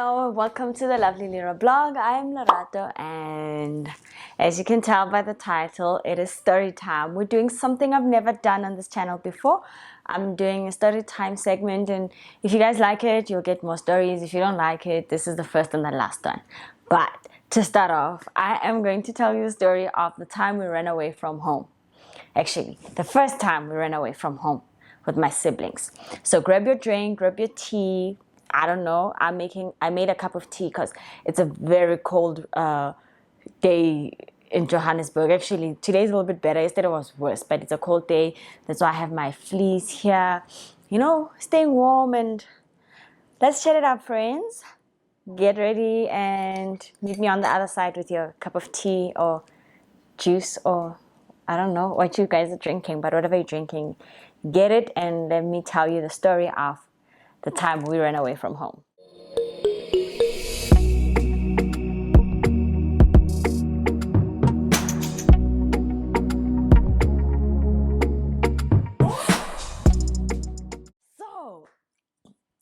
Hello, welcome to the LOVELEELERA Blog. I'm Lerato, and as you can tell by the title, it is story time. We're doing something I've never done on this channel before. I'm doing a story time segment, and if you guys like it, you'll get more stories. If you don't like it, this is the first and the last one. But to start off, I am going to tell you the story of the time we ran away from home. Actually, the first time we ran away from home with my siblings. So grab your drink, grab your tea. I don't know. I made a cup of tea because it's a very cold day in Johannesburg. Actually, today's a little bit better. Yesterday was worse, but it's a cold day. That's why I have my fleece here. You know, staying warm, and let's chat it up, friends. Get ready and meet me on the other side with your cup of tea or juice, or I don't know what you guys are drinking, but whatever you're drinking, get it and let me tell you the story of the time we ran away from home. So,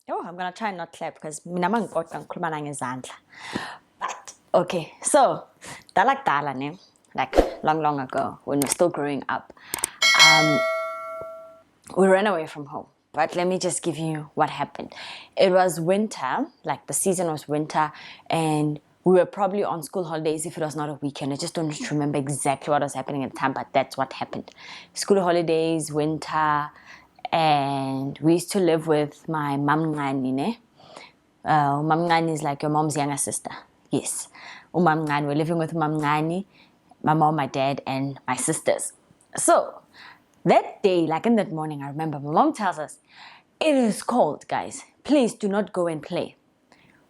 I'm gonna try and not clap because but okay, so like long ago when we were still growing up, we ran away from home. But let me just give you what happened. It was winter, like the season was winter, and we were probably on school holidays if it was not a weekend. I just don't remember exactly what was happening at the time, but that's what happened. School holidays, winter, and we used to live with my mum Ngani. Mum Ngani is like your mom's younger sister. Yes. Mum Ngani, we're living with Mum Ngani, my mom, my dad, and my sisters. So that day, like in that morning, I remember my mom tells us, it is cold, guys. Please do not go and play.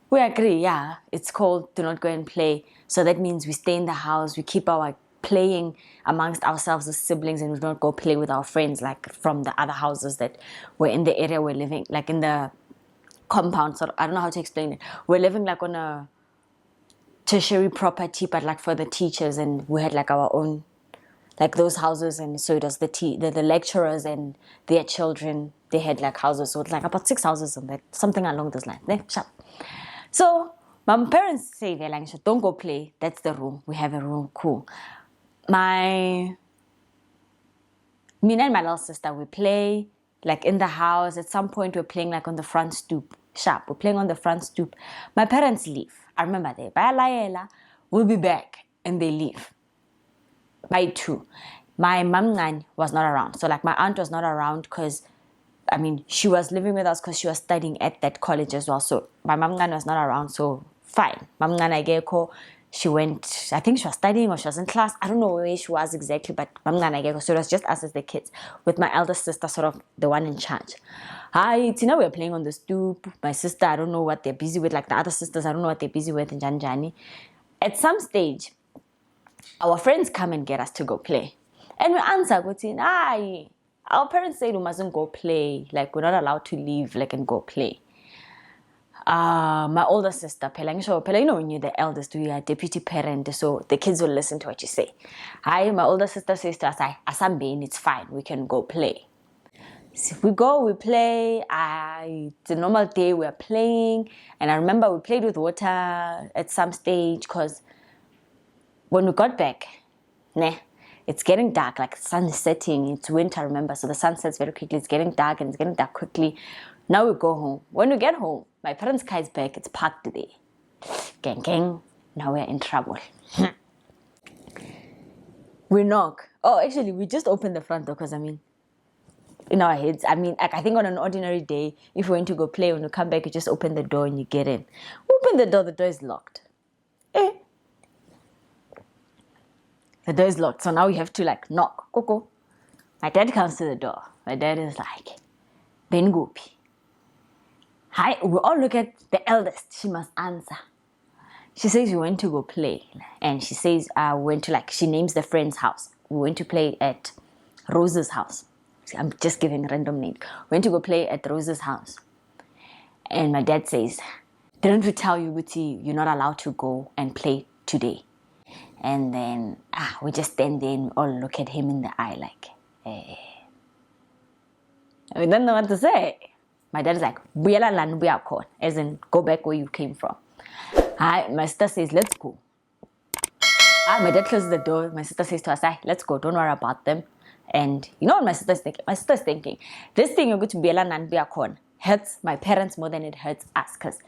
We agree, yeah, it's cold, do not go and play. So that means we stay in the house, we keep our playing amongst ourselves as siblings, and we don't go play with our friends like from the other houses that were in the area we're living, like in the compound. So I don't know how to explain it. We're living like on a tertiary property, but like for the teachers, and we had like our own, like those houses, and so does the lecturers and their children. They had like houses, so it's like about 6 houses and that, something along those lines. So my parents say, they're like, don't go play. That's the room. We have a room. Cool. Me and my little sister, we play like in the house. At some point, we're playing like on the front stoop. We're playing on the front stoop. My parents leave. I remember they, we'll be back, and they leave by 2. My mum was not around. So like my aunt was not around because, I mean, she was living with us because she was studying at that college as well. So my mum was not around. So fine. Mum Geko, she went, I think she was studying or she was in class. I don't know where she was exactly, but mum Geko. So it was just us as the kids with my elder sister, sort of the one in charge. Hi, Tina, we're playing on the stoop. My sister, I don't know what they're busy with. Like the other sisters, I don't know what they're busy with in Janjani. At some stage, our friends come and get us to go play. And we answer, our parents say we mustn't go play. Like, we're not allowed to leave, like, and go play. My older sister, you know, when you're the eldest, we are deputy parent, so the kids will listen to what you say. My older sister says to us, it's fine, we can go play. So we go, we play. It's a normal day, we're playing. And I remember we played with water at some stage because when we got back, it's getting dark, like the sun is setting. It's winter, remember, so the sun sets very quickly. It's getting dark, and it's getting dark quickly. Now we go home. When we get home, my parents' car is back. It's parked there. Gang. Now we're in trouble. We knock. Oh, actually, we just opened the front door because, I mean, in our heads, I mean, like, I think on an ordinary day, if we went to go play, when you come back, you just open the door and you get in. Open the door is locked. The door is locked, so now we have to like knock. Coco. My dad comes to the door. My dad is like, Ben Gopi. Hi, we all look at the eldest. She must answer. She says we went to go play. And she says we went to, like, she names the friend's house. We went to play at Rose's house. I'm just giving random names. We went to go play at Rose's house. And my dad says, didn't we tell you, Guti, you're not allowed to go and play today? And then we just stand there and all look at him in the eye like, we don't know what to say. My dad is like, "Buyela la nibuya khona," as in go back where you came from. Hi, my sister says, "Let's go." My dad closes the door. My sister says to us, "Let's go. Don't worry about them." And you know what my sister's thinking? My sister's thinking, this thing you're going to buyela la nibuya khona hurts my parents more than it hurts us. Because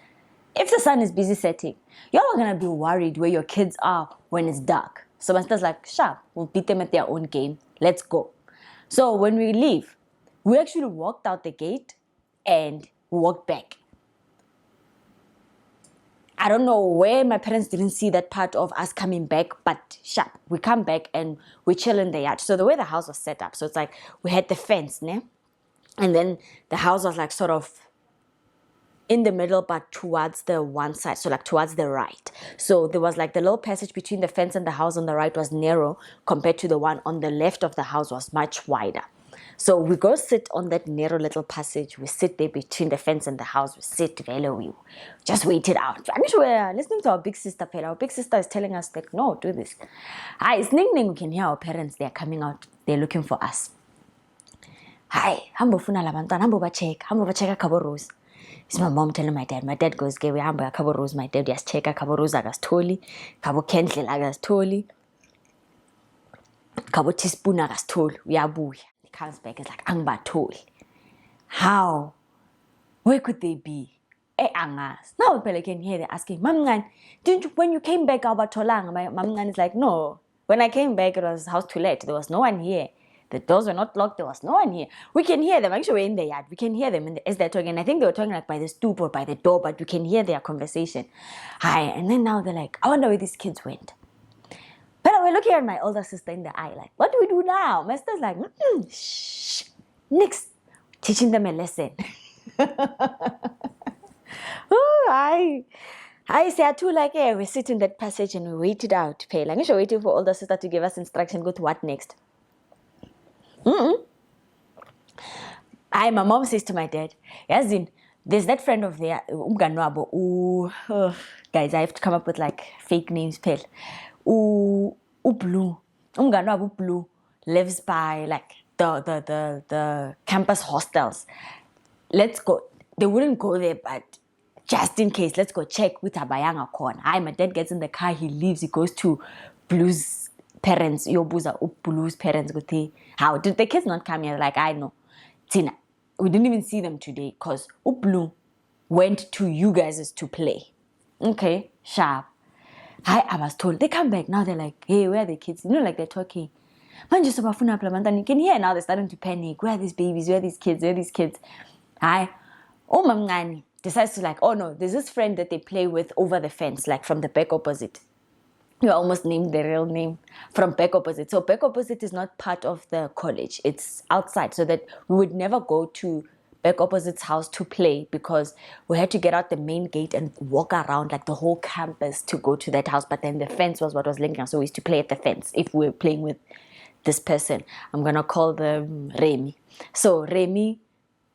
if the sun is busy setting, y'all are going to be worried where your kids are when it's dark. So my sister's like, "Sharp, we'll beat them at their own game. Let's go." So when we leave, we actually walked out the gate and walked back. I don't know where my parents didn't see that part of us coming back, but sharp. We come back and we chill in the yard. So the way the house was set up, so it's like we had the fence, ne? And then the house was like sort of in the middle, but towards the one side, so like towards the right. So there was like the little passage between the fence and the house on the right was narrow compared to the one on the left of the house was much wider. So we go sit on that narrow little passage. We sit there between the fence and the house. We sit there. We just wait it out. I'm sure we're listening to our big sister. Our big sister is telling us like, "No, do this." Hi, it's ning. We can hear our parents. They're coming out. They're looking for us. Hi, hambo funa labantwana. Hambo ba check. Hambo ba check Cabo Rose. It's my mom telling my dad. My dad goes, "Ge we hambo Cabo Rose." My dad just check Cabo Rose akasitholi. Cabo Kentle akasitholi. Cabo teaspoon akasitholi. Uyabuya. Comes back, it's like, "Angibatholi." How? Where could they be? Angas. Now people can hear they asking, "Mamngan, didn't you, when you came back, Albatolanga?" My Mamngan is like, "No. When I came back, it was house to let. There was no one here. The doors were not locked. There was no one here." We can hear them. Actually, we're in the yard. We can hear them as they're talking. I think they were talking like by the stoop or by the door, but we can hear their conversation. Hi. And then now they're like, "I wonder where these kids went." But we're looking at my older sister in the eye, like, "What do we do now?" My sister's like, "Shh, next, teaching them a lesson." I say too, like, we sit in that passage and we wait it out. Pay like we're waiting for older sister to give us instruction. Go to what next? My mom says to my dad, "Yazin, there's that friend of theirs, guys, I have to come up with like fake names. Pale. Blue. Blue lives by like the campus hostels. Let's go." They wouldn't go there, but just in case, let's go check with Abayanga Corn. My dad gets in the car, he leaves, he goes to Blue's parents. Blue's parents go to, "How did the kids not come here?" Like, "I know. Tina, we didn't even see them today because Blue went to you guys to play." Okay, sharp. I was told they come back now. They're like, "Hey, where are the kids?" You know, like they're talking. Man, just about you can hear now. They're starting to panic. Where are these babies? Where are these kids? Where are these kids? Mamngani decides to like, "Oh no, there's this friend that they play with over the fence, like from the back opposite." You almost named the real name, from back opposite. So back opposite is not part of the college. It's outside, so that we would never go to back opposite's house to play because we had to get out the main gate and walk around like the whole campus to go to that house. But then the fence was what was linking us, so we used to play at the fence if we were playing with this person. I'm gonna call them Remy. So Remy,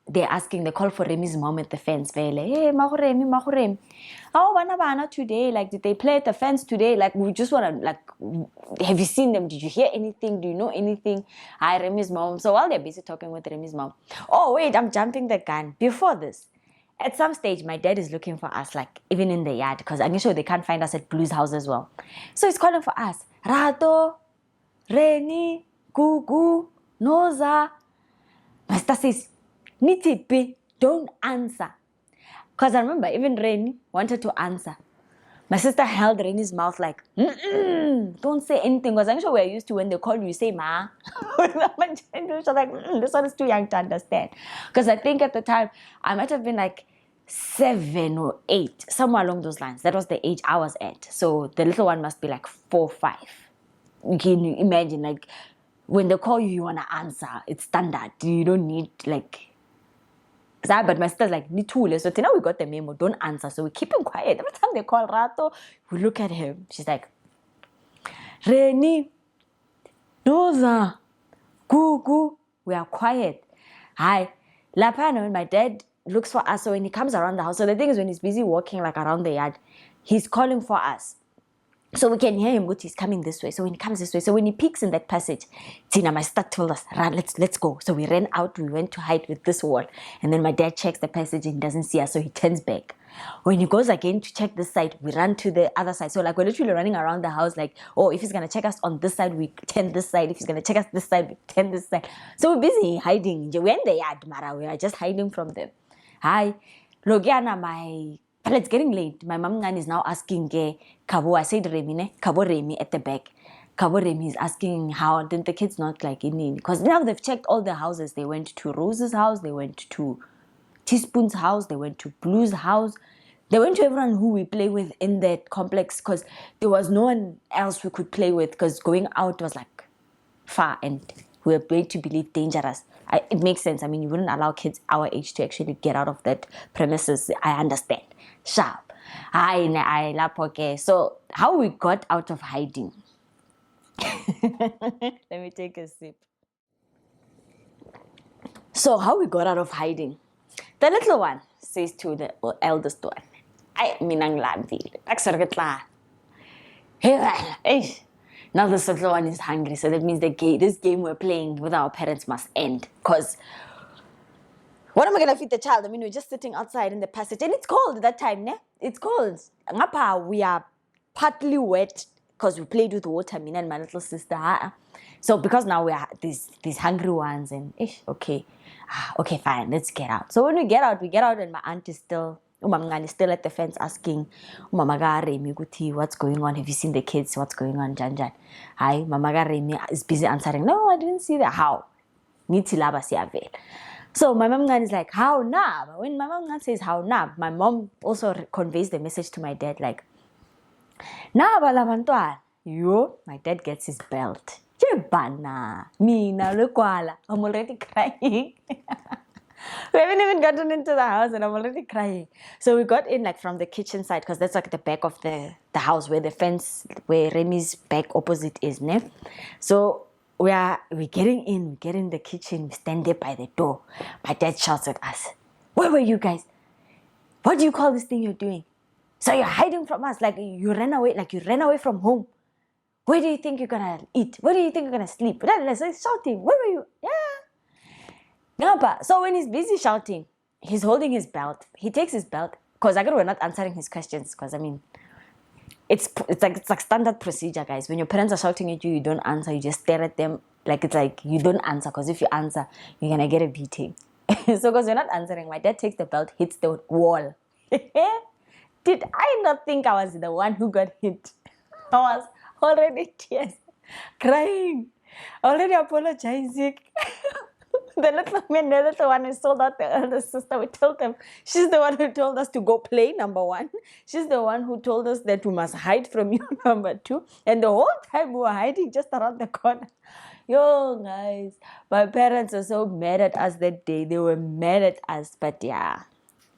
they call for Remy's mom at the fence. Vele, "Hey, Remy. Oh, bana today. Like, did they play at the fence today? Like, we just wanna like, have you seen them? Did you hear anything? Do you know anything?" Hi, Remy's mom. So while they're busy talking with Remy's mom, oh wait, I'm jumping the gun. Before this, at some stage, my dad is looking for us, like even in the yard, because I'm sure they can't find us at Blue's house as well. So he's calling for us. Rato, Reni, Gugu, Noza. My sister says, "Nitipi, don't answer." Because I remember even Reni wanted to answer. My sister held Reni's mouth like, "Don't say anything." Because I'm sure we're used to when they call you, you say "ma." She's like, "This one is too young to understand." Because I think at the time, I might have been like 7 or 8, somewhere along those lines. That was the age I was at. So the little one must be like 4 or 5. You can imagine, like, when they call you, you want to answer. It's standard. You don't need like... But my sister's like, "Nitule." So now we got the memo, don't answer. So we keep him quiet. Every time they call Rato, we look at him. She's like, "Reni, Noza, Gugu." We are quiet. Hi. Lapano, when my dad looks for us, so when he comes around the house, so the thing is when he's busy walking like around the yard, he's calling for us. So we can hear him, but he's coming this way. So when he comes this way, so when he peeks in that passage, Tina, my sister told us, run, let's go. So we ran out, we went to hide with this wall. And then my dad checks the passage and doesn't see us, so he turns back. When he goes again to check this side, we run to the other side. So like we're literally running around the house like, oh, if he's gonna check us on this side, we turn this side. If he's gonna check us this side, we turn this side. So we're busy hiding. We're in the yard, Mara. We are just hiding from them. Hi. Logiana, but it's getting late. My mom is now asking, Kabo, I said Remi, ne? Kabo Remi at the back. Kabo Remi is asking how didn't the kids not like in because now they've checked all the houses. They went to Rose's house, they went to Teaspoon's house, they went to Blue's house. They went to everyone who we play with in that complex because there was no one else we could play with because going out was like far and we were made to believe dangerous. It makes sense. I mean, you wouldn't allow kids our age to actually get out of that premises. I understand. Sharp. I love okay. So how we got out of hiding? Let me take a sip. So how we got out of hiding? The little one says to the eldest one, "I minang lambi. Hey, now the little one is hungry, so that means this game we're playing with our parents must end. Because what am I gonna feed the child? I mean, we're just sitting outside in the passage, and it's cold at that time, ne? It's cold. Ngapa, we are partly wet because we played with water, me and my little sister. So because now we are these hungry ones, and okay, fine, let's get out. So when we get out, and my aunt is still. Umamngani is still at the fence asking, Umamaga Remi Guti, what's going on? Have you seen the kids? What's going on, Janjan? Hi, Mamaga Remi is busy answering. No, I didn't see that. How? So my mom is like, how now? When my mom says how now, my mom also conveys the message to my dad like, na balabantuan. My dad gets his belt. Jebana, mina lukwala. I'm already crying. We haven't even gotten into the house and I'm already crying. So we got in like from the kitchen side because that's like the back of the house where the fence, where Remi's back opposite is, ne? So we're getting in, we get in the kitchen, we stand there by the door. My dad shouts at us, "Where were you guys? What do you call this thing you're doing? So you're hiding from us, like you ran away from home. Where do you think you're gonna eat? Where do you think you're gonna sleep?" So he's shouting, "Where were you?" Yeah. So when he's busy shouting, he's holding his belt. He takes his belt because we're not answering his questions because I mean, it's like standard procedure, guys. When your parents are shouting at you, you don't answer. You just stare at them. Like it's like you don't answer because if you answer, you're gonna get a beating. So because you're not answering, my dad takes the belt, hits the wall. Did I not think I was the one who got hit? I was already tears, crying, already apologizing. The little one who sold out the elder sister, we told them, she's the one who told us to go play, number one. She's the one who told us that we must hide from you, number two. And the whole time we were hiding just around the corner. Yo, guys, my parents are so mad at us that day. They were mad at us, but yeah.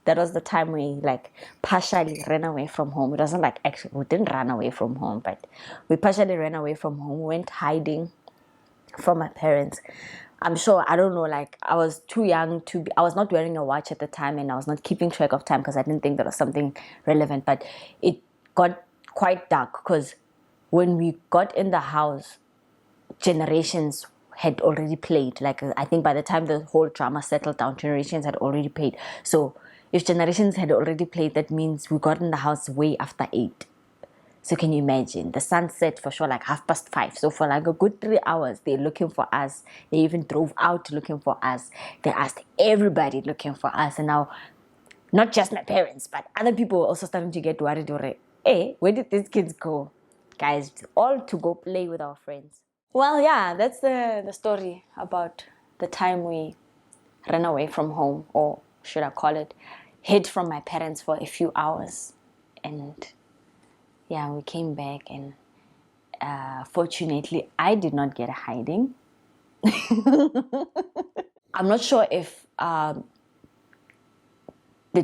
That was the time we like partially ran away from home. It wasn't like actually, we didn't run away from home, but we partially ran away from home. We went hiding from my parents. I'm sure, I don't know, like I was too young I was not wearing a watch at the time and I was not keeping track of time because I didn't think there was something relevant. But it got quite dark because when we got in the house, Generations had already played. Like I think by the time the whole drama settled down, Generations had already played. So if Generations had already played, that means we got in the house way after 8. So can you imagine? The sun set for sure like 5:30. So for like a good 3 hours, they're looking for us. They even drove out looking for us. They asked everybody looking for us. And now, not just my parents, but other people were also starting to get worried. Hey, where did these kids go? Guys, all to go play with our friends. Well, yeah, that's the story about the time we ran away from home, or should I call it, hid from my parents for a few hours. And yeah, we came back and fortunately, I did not get a hiding. I'm not sure if the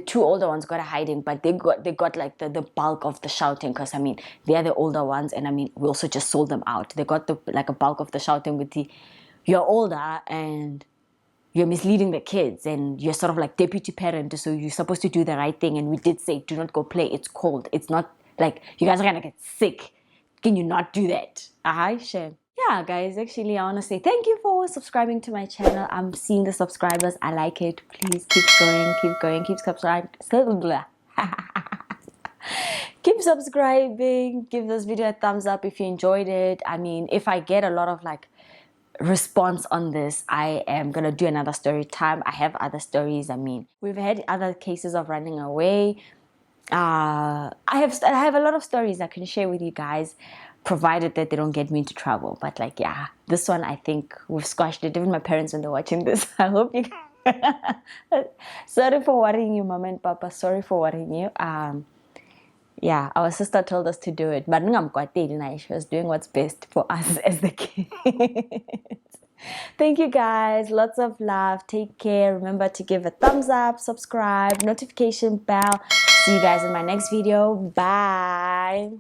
two older ones got a hiding, but they got like the bulk of the shouting because I mean they are the older ones, and I mean we also just sold them out. They got a bulk of the shouting with you're older and you're misleading the kids and you're sort of like deputy parent, so you're supposed to do the right thing. And we did say, do not go play. It's cold. It's not like you guys are gonna get sick. Can you not do that? Shame. Yeah, guys, actually, I want to say thank you for subscribing to my channel. I'm seeing the subscribers. I like it. Please keep going, keep subscribing. Keep subscribing. Give this video a thumbs up if you enjoyed it. I mean, if I get a lot of like response on this, I am gonna do another story time. I have other stories. I mean, we've had other cases of running away. I have a lot of stories I can share with you guys, provided that they don't get me into trouble. But like, yeah, this one I think we've squashed it. Even my parents, when they're watching this, I hope you sorry for worrying you, mama and papa, sorry for worrying you. Yeah, our sister told us to do it, but she was doing what's best for us as the kids. Thank you guys, lots of love, take care. Remember to give a thumbs up, subscribe, notification bell. See you guys in my next video. Bye.